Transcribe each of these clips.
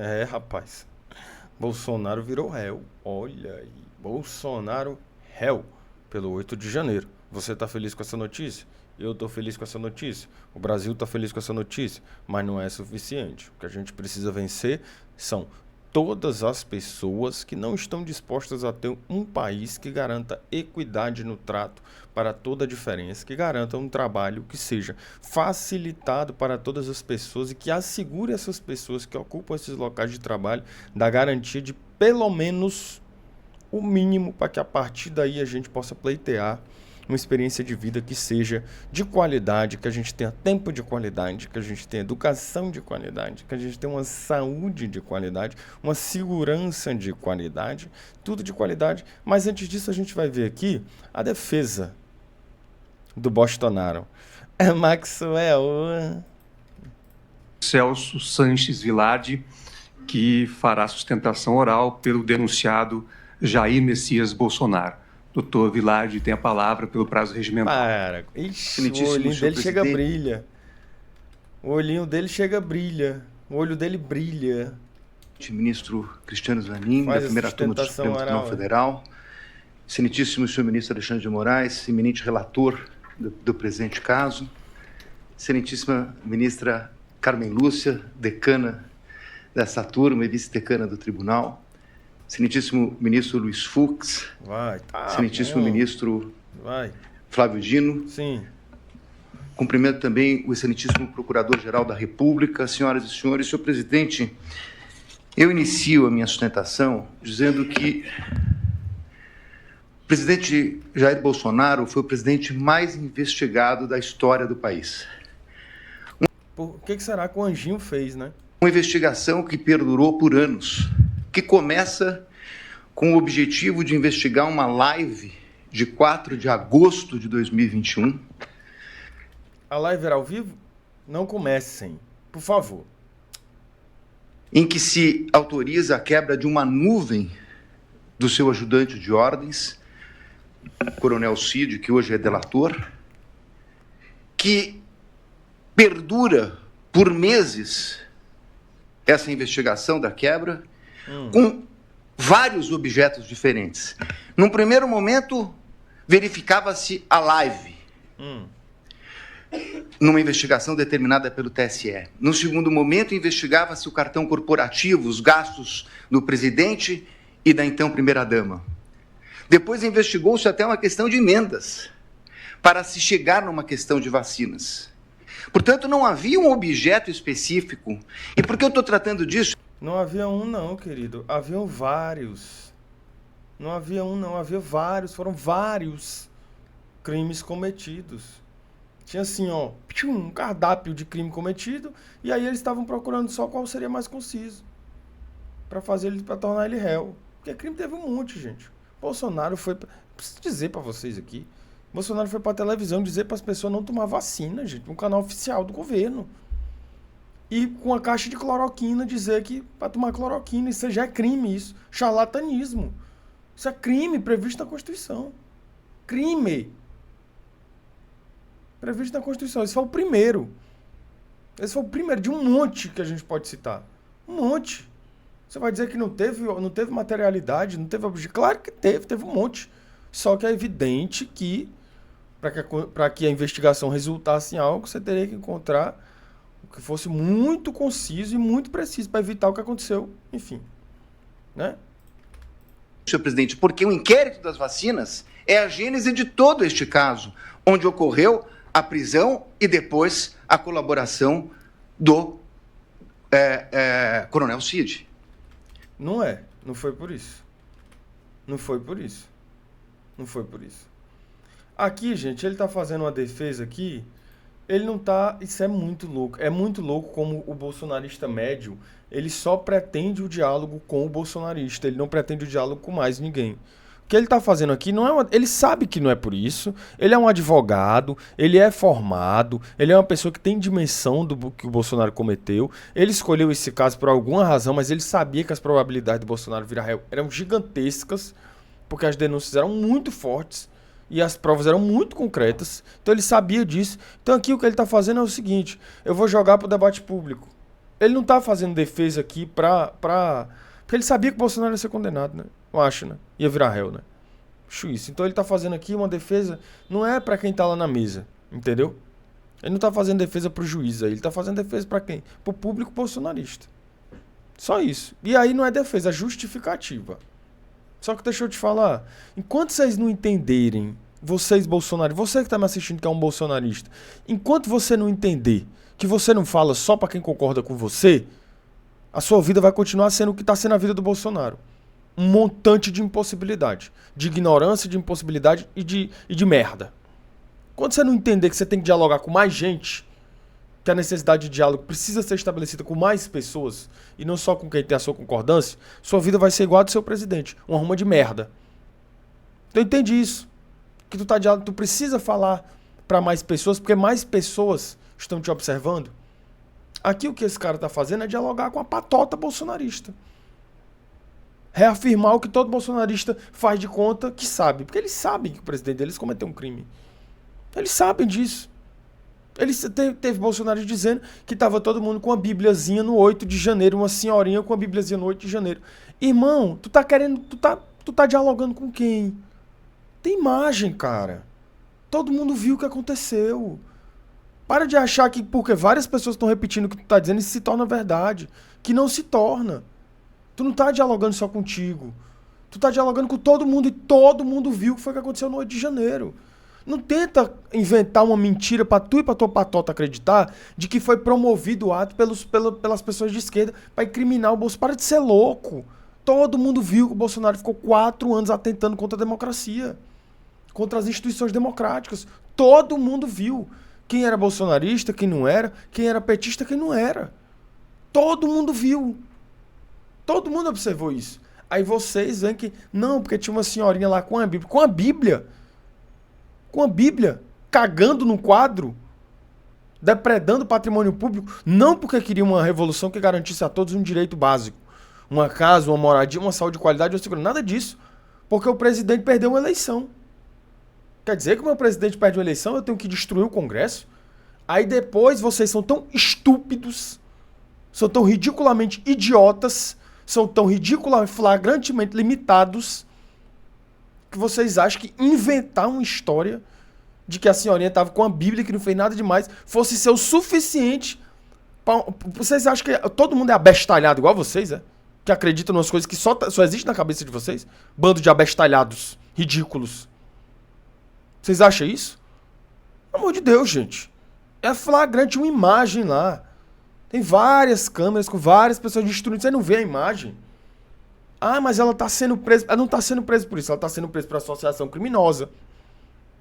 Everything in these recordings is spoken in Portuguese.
É, rapaz. Bolsonaro virou réu. Olha aí. Bolsonaro réu pelo 8 de janeiro. Você tá feliz com essa notícia? Eu tô feliz com essa notícia. O Brasil tá feliz com essa notícia. Mas não é suficiente. O que a gente precisa vencer são todas as pessoas que não estão dispostas a ter um país que garanta equidade no trato para toda a diferença, que garanta um trabalho que seja facilitado para todas as pessoas e que assegure essas pessoas que ocupam esses locais de trabalho da garantia de pelo menos o mínimo para que a partir daí a gente possa pleitear uma experiência de vida que seja de qualidade, que a gente tenha tempo de qualidade, que a gente tenha educação de qualidade, que a gente tenha uma saúde de qualidade, uma segurança de qualidade, tudo de qualidade. Mas antes disso a gente vai ver aqui a defesa do Bolsonaro. É Maxwell. Celso Sanches Vilardi, que fará sustentação oral pelo denunciado Jair Messias Bolsonaro. Doutor Vilardi tem a palavra pelo prazo regimental. Para. Ixi, o olhinho dele chega a brilha. O olhinho dele chega a brilha. O olho dele brilha. Ministro Cristiano Zanin, da primeira turma do Supremo Tribunal Federal. Excelentíssimo senhor ministro Alexandre de Moraes, eminente relator do presente caso. Excelentíssima ministra Carmen Lúcia, decana dessa turma e vice-decana do tribunal. Excelentíssimo ministro Luiz Fux. Excelentíssimo ministro Flávio Dino. Sim. Cumprimento também o excelentíssimo procurador-geral da República. Senhoras e senhores, senhor presidente, eu inicio a minha sustentação dizendo que o presidente Jair Bolsonaro foi o presidente mais investigado da história do país. O que será que o Anjinho fez, né? Uma investigação que perdurou por anos, que começa com o objetivo de investigar uma live de 4 de agosto de 2021. A live era ao vivo? Não comecem, por favor. Em que se autoriza a quebra de uma nuvem do seu ajudante de ordens, Coronel Cid, que hoje é delator, que perdura por meses essa investigação da quebra, com vários objetos diferentes. Num primeiro momento, verificava-se a live, numa investigação determinada pelo TSE. No segundo momento, investigava-se o cartão corporativo, os gastos do presidente e da então primeira-dama. Depois investigou-se até uma questão de emendas, para se chegar numa questão de vacinas. Portanto, não havia um objeto específico. E por que eu estou tratando disso? Não havia um não, querido. Haviam vários. Não havia um não, havia vários. Foram vários crimes cometidos. Tinha assim, ó, um cardápio de crime cometido. E aí eles estavam procurando só qual seria mais conciso. Para tornar ele réu. Porque crime teve um monte, gente. Bolsonaro foi... Preciso dizer para vocês aqui. Bolsonaro foi para a televisão dizer para as pessoas não tomar vacina, gente. Um canal oficial do governo. E com a caixa de cloroquina dizer que para tomar cloroquina, isso já é crime, isso. Charlatanismo. Isso é crime previsto na Constituição. Crime. Previsto na Constituição. Esse foi o primeiro. Esse foi o primeiro de um monte que a gente pode citar. Um monte. Você vai dizer que não teve materialidade, não teve objetivo? Claro que teve um monte. Só que é evidente que para que a investigação resultasse em algo, você teria que encontrar o que fosse muito conciso e muito preciso para evitar o que aconteceu. Enfim, né? Senhor presidente, porque o inquérito das vacinas é a gênese de todo este caso, onde ocorreu a prisão e depois a colaboração do Coronel Cid. Não é. Não foi por isso. Não foi por isso. Não foi por isso. Aqui, gente, ele tá fazendo uma defesa aqui. Ele não tá... Isso é muito louco. É muito louco como o bolsonarista médio, ele só pretende o diálogo com o bolsonarista. Ele não pretende o diálogo com mais ninguém. O que ele tá fazendo aqui não é uma... Ele sabe que não é por isso. Ele é um advogado, ele é formado, ele é uma pessoa que tem dimensão do que o Bolsonaro cometeu. Ele escolheu esse caso por alguma razão, mas ele sabia que as probabilidades do Bolsonaro virar réu eram gigantescas, porque as denúncias eram muito fortes e as provas eram muito concretas. Então ele sabia disso. Então aqui o que ele está fazendo é o seguinte: eu vou jogar para o debate público. Ele não tá fazendo defesa aqui porque ele sabia que o Bolsonaro ia ser condenado, né? Eu acho, né? Ia virar réu, né? Acho isso. Então ele tá fazendo aqui uma defesa, não é pra quem tá lá na mesa, entendeu? Ele não tá fazendo defesa pro juiz aí, ele tá fazendo defesa pra quem? Pro público bolsonarista. Só isso. E aí não é defesa, é justificativa. Só que deixa eu te falar, enquanto vocês não entenderem, vocês bolsonaristas, você que tá me assistindo que é um bolsonarista, enquanto você não entender que você não fala só pra quem concorda com você, a sua vida vai continuar sendo o que tá sendo a vida do Bolsonaro. Um montante de impossibilidade, de ignorância, de impossibilidade e de merda. Quando você não entender que você tem que dialogar com mais gente, que a necessidade de diálogo precisa ser estabelecida com mais pessoas, e não só com quem tem a sua concordância, sua vida vai ser igual a do seu presidente, uma ruma de merda. Então entende isso. Que tu precisa falar para mais pessoas, porque mais pessoas estão te observando. Aqui o que esse cara tá fazendo é dialogar com a patota bolsonarista. Reafirmar o que todo bolsonarista faz de conta que sabe. Porque eles sabem que o presidente deles cometeu um crime. Eles sabem disso. Teve Bolsonaro dizendo que tava todo mundo com a bibliazinha no 8 de janeiro, uma senhorinha com a bibliazinha no 8 de janeiro. Irmão, tu tá dialogando com quem? Tem imagem, cara. Todo mundo viu o que aconteceu. Para de achar que porque várias pessoas estão repetindo o que tu tá dizendo, isso se torna verdade. Que não se torna. Tu não tá dialogando só contigo. Tu tá dialogando com todo mundo e todo mundo viu o que foi que aconteceu no 8 de janeiro. Não tenta inventar uma mentira pra tu e pra tua patota acreditar de que foi promovido o ato pelas pessoas de esquerda pra incriminar o Bolsonaro. Para de ser louco. Todo mundo viu que o Bolsonaro ficou 4 anos atentando contra a democracia. Contra as instituições democráticas. Todo mundo viu. Quem era bolsonarista, quem não era. Quem era petista, quem não era. Todo mundo viu. Todo mundo observou isso. Aí vocês veem que... Não, porque tinha uma senhorinha lá com a Bíblia. Com a Bíblia? Com a Bíblia, cagando no quadro, depredando o patrimônio público, não porque queria uma revolução que garantisse a todos um direito básico, uma casa, uma moradia, uma saúde de qualidade, uma segurança, nada disso, porque o presidente perdeu uma eleição. Quer dizer que o meu presidente perde uma eleição, eu tenho que destruir o Congresso? Aí depois vocês são tão estúpidos, são tão ridiculamente idiotas, são tão ridiculamente, flagrantemente limitados, que vocês acham que inventar uma história de que a senhorinha estava com a Bíblia, que não fez nada demais, fosse ser o suficiente pra... Vocês acham que todo mundo é abestalhado igual vocês, é? Que acreditam nas coisas que só existem na cabeça de vocês? Bando de abestalhados, ridículos. Vocês acham isso? Pelo amor de Deus, gente. É flagrante uma imagem lá. Tem várias câmeras com várias pessoas destruindo. Você não vê a imagem. Ah, mas ela tá sendo presa. Ela não tá sendo presa por isso. Ela tá sendo presa por associação criminosa.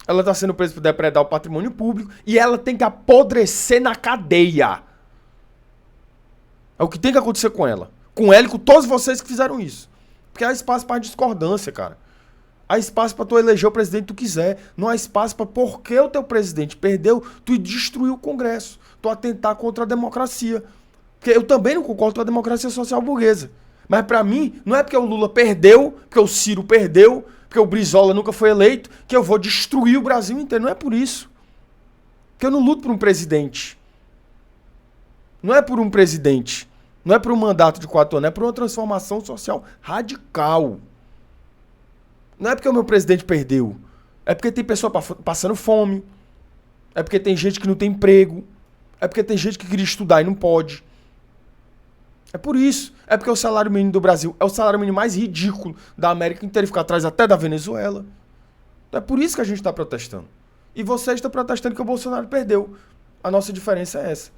Ela tá sendo presa por depredar o patrimônio público. E ela tem que apodrecer na cadeia. É o que tem que acontecer com ela. Com ela e com todos vocês que fizeram isso. Porque há espaço para discordância, cara. Há espaço para tu eleger o presidente que tu quiser. Não há espaço para porque o teu presidente perdeu, tu destruir o Congresso. Tu atentar contra a democracia. Porque eu também não concordo com a democracia social burguesa. Mas pra mim, não é porque o Lula perdeu, porque o Ciro perdeu, porque o Brizola nunca foi eleito, que eu vou destruir o Brasil inteiro. Não é por isso. Porque eu não luto por um presidente. Não é por um presidente. Não é por um mandato de 4 anos. É por uma transformação social radical. Não é porque o meu presidente perdeu. É porque tem pessoa passando fome. É porque tem gente que não tem emprego. É porque tem gente que queria estudar e não pode. É por isso. É porque o salário mínimo do Brasil é o salário mínimo mais ridículo da América inteira, fica atrás até da Venezuela. Então é por isso que a gente está protestando. E vocês estão protestando que o Bolsonaro perdeu. A nossa diferença é essa.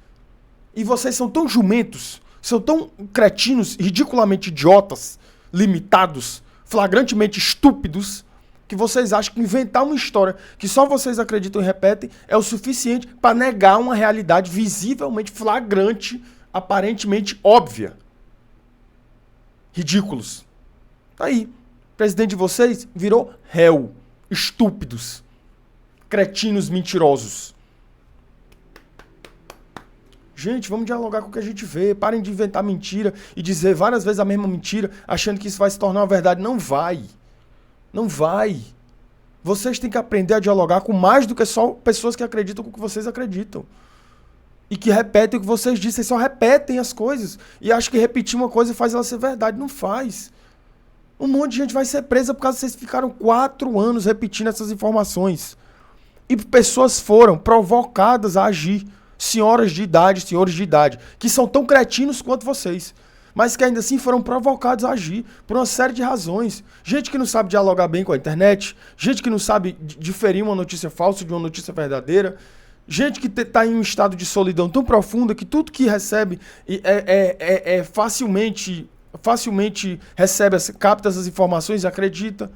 E vocês são tão jumentos, são tão cretinos, ridiculamente idiotas, limitados, flagrantemente estúpidos, que vocês acham que inventar uma história que só vocês acreditam e repetem é o suficiente para negar uma realidade visivelmente flagrante, aparentemente óbvia. Ridículos. Tá aí. O presidente de vocês virou réu. Estúpidos. Cretinos mentirosos. Gente, vamos dialogar com o que a gente vê. Parem de inventar mentira e dizer várias vezes a mesma mentira, achando que isso vai se tornar uma verdade. Não vai. Não vai. Vocês têm que aprender a dialogar com mais do que só pessoas que acreditam com o que vocês acreditam. e que repetem o que vocês dizem. Vocês só repetem as coisas e acham que repetir uma coisa faz ela ser verdade. Não faz. Um monte de gente vai ser presa por causa que vocês ficaram 4 anos repetindo essas informações. E pessoas foram provocadas a agir. Senhoras de idade, senhores de idade, que são tão cretinos quanto vocês, mas que ainda assim foram provocados a agir por uma série de razões. Gente que não sabe dialogar bem com a internet, gente que não sabe diferir uma notícia falsa de uma notícia verdadeira, gente que está em um estado de solidão tão profunda que tudo que recebe facilmente recebe, capta essas informações e acredita.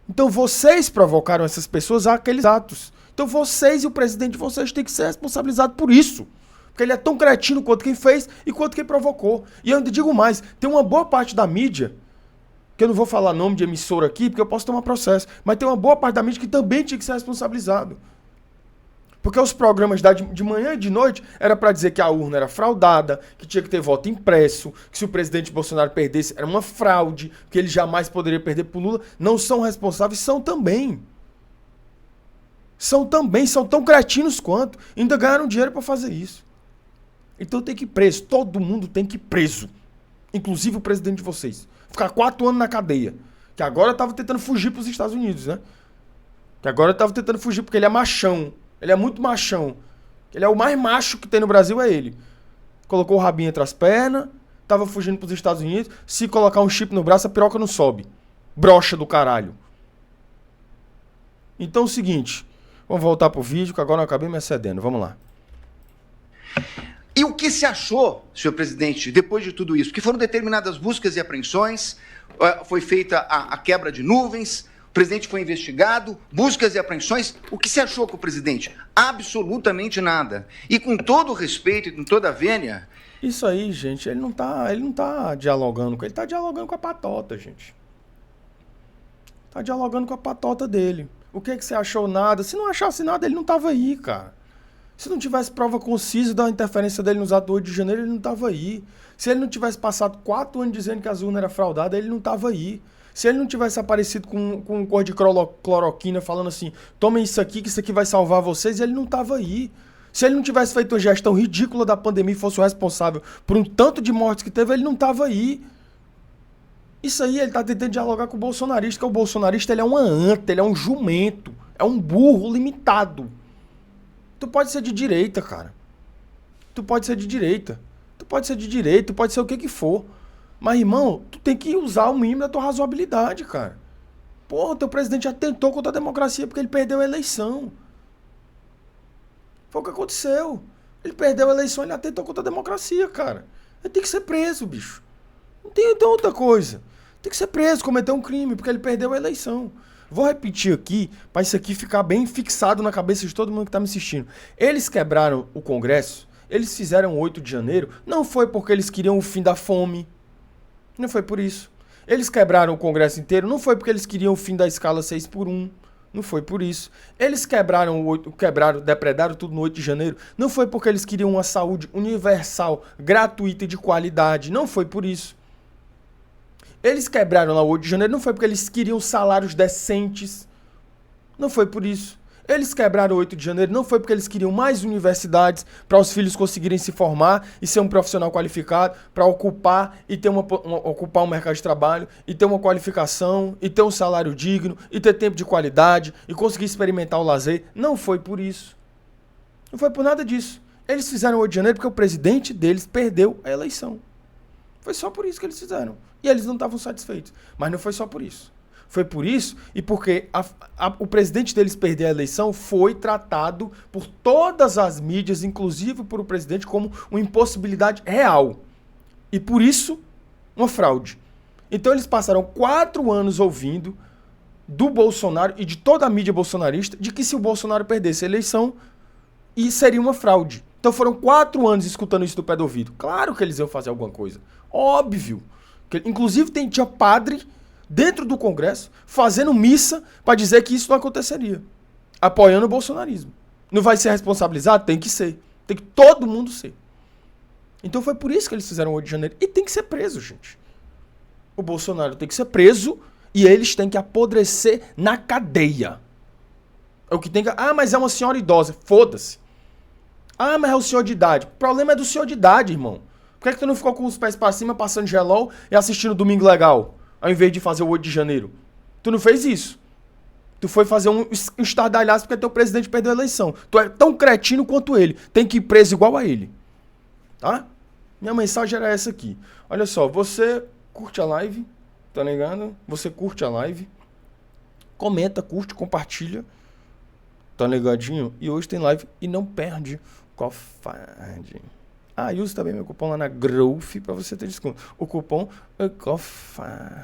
Então vocês provocaram essas pessoas a aqueles atos. Então vocês e o presidente de vocês têm que ser responsabilizados por isso. Porque ele é tão cretino quanto quem fez e quanto quem provocou. E eu ainda digo mais, tem uma boa parte da mídia, que eu não vou falar nome de emissora aqui, porque eu posso tomar processo, mas tem uma boa parte da mídia que também tinha que ser responsabilizado. Porque os programas de manhã e de noite era para dizer que a urna era fraudada, que tinha que ter voto impresso, que se o presidente Bolsonaro perdesse era uma fraude, que ele jamais poderia perder pro Lula. Não são responsáveis, são também. São tão cretinos quanto. Ainda ganharam dinheiro para fazer isso. Então tem que ir preso. Todo mundo tem que ir preso. Inclusive o presidente de vocês. Ficar 4 anos na cadeia. Que agora estava tentando fugir para os Estados Unidos, né? Que agora estava tentando fugir porque ele é machão. Ele é muito machão. Ele é o mais macho que tem no Brasil, é ele. Colocou o rabinho entre as pernas. Tava fugindo para os Estados Unidos. Se colocar um chip no braço, a piroca não sobe. Brocha do caralho. Então é o seguinte... Vamos voltar pro vídeo, que agora eu acabei me excedendo. Vamos lá. E o que se achou, senhor presidente, depois de tudo isso? Que foram determinadas buscas e apreensões, foi feita a quebra de nuvens, o presidente foi investigado, buscas e apreensões. O que se achou com o presidente? Absolutamente nada. E com todo o respeito e com toda a vênia... Isso aí, gente, ele não tá dialogando com ele, tá dialogando com a patota, gente. Tá dialogando com a patota dele. O que você achou? Nada. Se não achasse nada, ele não tava aí, cara. Se não tivesse prova concisa da interferência dele nos atos do 8 de janeiro, ele não tava aí. Se ele não tivesse passado 4 anos dizendo que a urna era fraudada, ele não tava aí. Se ele não tivesse aparecido com cor de cloroquina falando assim, tomem isso aqui, que isso aqui vai salvar vocês, ele não tava aí. Se ele não tivesse feito uma gestão ridícula da pandemia e fosse o responsável por um tanto de mortes que teve, ele não tava aí. Isso aí ele tá tentando dialogar com o bolsonarista, que o bolsonarista ele é uma anta, ele é um jumento, é um burro limitado. Tu pode ser de direita, cara. Tu pode ser de direita. Tu pode ser de direita, tu pode ser o que for. Mas, irmão, tu tem que usar o mínimo da tua razoabilidade, cara. Porra, teu presidente já tentou contra a democracia porque ele perdeu a eleição. Foi o que aconteceu. Ele perdeu a eleição, ele atentou contra a democracia, cara. Ele tem que ser preso, bicho. Não tem então outra coisa. Tem que ser preso, cometer um crime, porque ele perdeu a eleição. Vou repetir aqui, para isso aqui ficar bem fixado na cabeça de todo mundo que está me assistindo. Eles quebraram o Congresso, eles fizeram o 8 de janeiro, não foi porque eles queriam o fim da fome. Não foi por isso. Eles quebraram o Congresso inteiro, não foi porque eles queriam o fim da escala 6x1. Não foi por isso. Eles depredaram tudo no 8 de janeiro, não foi porque eles queriam uma saúde universal, gratuita e de qualidade. Não foi por isso. Eles quebraram lá o 8 de janeiro, não foi porque eles queriam salários decentes. Não foi por isso. Eles quebraram o 8 de janeiro, não foi porque eles queriam mais universidades para os filhos conseguirem se formar e ser um profissional qualificado, para ocupar e ter ocupar um mercado de trabalho, e ter uma qualificação, e ter um salário digno, e ter tempo de qualidade, e conseguir experimentar o lazer. Não foi por isso. Não foi por nada disso. Eles fizeram o 8 de janeiro porque o presidente deles perdeu a eleição. Foi só por isso que eles fizeram. E eles não estavam satisfeitos. Mas não foi só por isso. Foi por isso e porque o presidente deles perder a eleição foi tratado por todas as mídias, inclusive por o presidente, como uma impossibilidade real. E por isso, uma fraude. Então eles passaram 4 anos ouvindo do Bolsonaro e de toda a mídia bolsonarista de que se o Bolsonaro perdesse a eleição, isso seria uma fraude. Então foram 4 anos escutando isso do pé do ouvido. Claro que eles iam fazer alguma coisa. Óbvio. Inclusive tinha padre dentro do Congresso fazendo missa para dizer que isso não aconteceria. Apoiando o bolsonarismo. Não vai ser responsabilizado? Tem que ser. Tem que todo mundo ser. Então foi por isso que eles fizeram o 8 de janeiro. E tem que ser preso, gente. O Bolsonaro tem que ser preso e eles têm que apodrecer na cadeia. É o que tem que... Ah, mas é uma senhora idosa. Foda-se. Ah, mas é o senhor de idade. O problema é do senhor de idade, irmão. Por que tu não ficou com os pés pra cima, passando gelol e assistindo Domingo Legal, ao invés de fazer o 8 de janeiro? Tu não fez isso. Tu foi fazer um estardalhaço porque teu presidente perdeu a eleição. Tu é tão cretino quanto ele. Tem que ir preso igual a ele. Tá? Minha mensagem era essa aqui. Olha só, você curte a live, tá ligado? Você curte a live. Comenta, curte, compartilha. Tá ligadinho? E hoje tem live e não perde COFAD. Ah, e use também meu cupom lá na Growth pra você ter desconto. O cupom é COFAD.